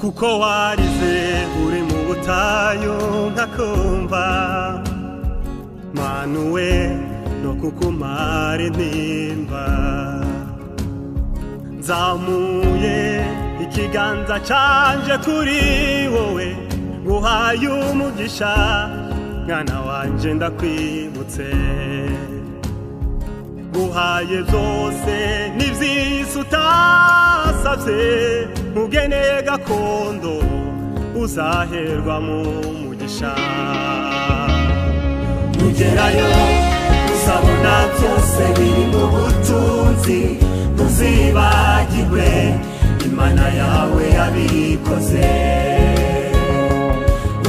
kuko warize uri mu butayu nkakumva manuwe no kukumara intimba nzamuye ikiganza canje kuri wowe nguhaye umugisha mwana wanje ndakwibutse nguhaye byose n'ivyisi utasavye mugeneye gakondo uzaherwa mu mugisha nugerayo uzabona byose biri mu butunzi ntuzibagirwe imana yawe yabikoze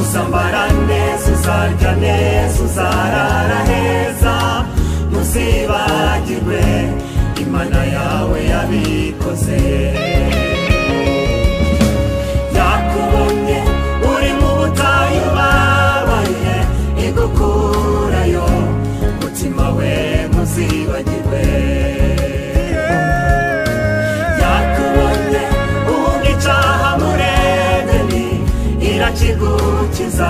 uzambara neza uzarya neza uzarara heza ntuzibagirwe imana yawe yabikoze yakubonye uri mu butayu babaye igukurayo mutima we ntuzibagirwe yakubonye ugicaha muri Edeni irakigukiza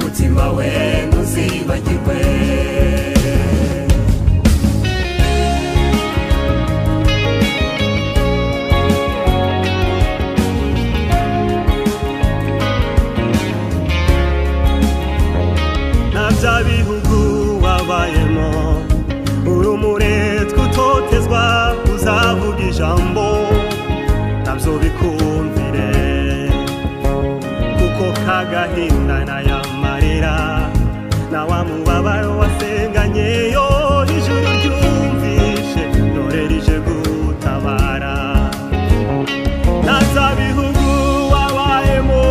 mutima we ntuzibagirwe bya bihugu wabayemo urumuretwa utotezwa uzavuga ijambo nabyo bikumvire kuko kagahinda n'ayamarira na wa mubabaro wasenganyeyo ijuru ryumvishe dore rije gutabara na bya bihugu wabayemo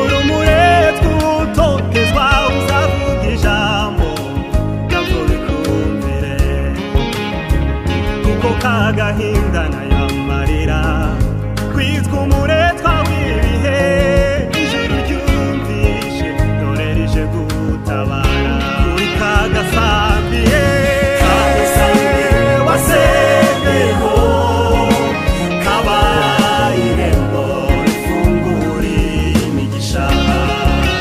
urumuretwa utotezwa kagahinda n'ayamarira kwitwa umuretwa w'ibihe ijuru ryumvishe dore rije gutabara kuri kagasambi wasengeho kabaye irembo rifungura imigisha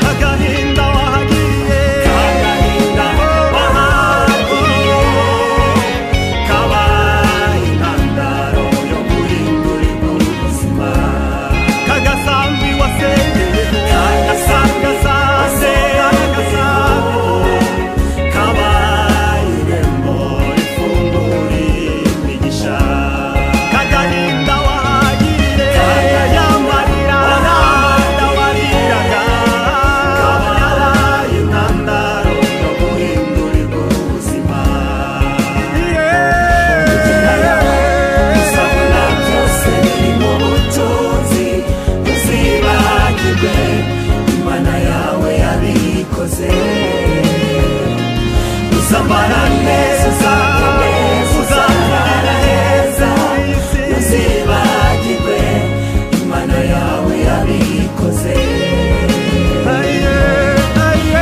kagahinda wahagiye kagahinda wahagiye uzambara neza uzarara heza ntuzibagirwe imana yawe yabikoze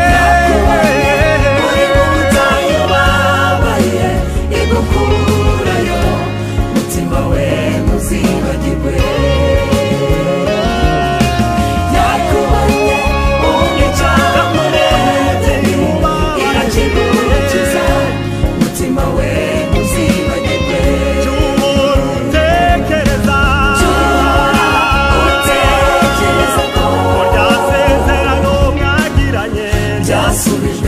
yakubonye uri mu butayu babaye igukurayo mutima we ntuzibagirwe yakubonye ugicaha muri Edeni irakigukiza mutima we ntuzibagirwe utekereza ko rya sezerano mwagiranye ryasubijwe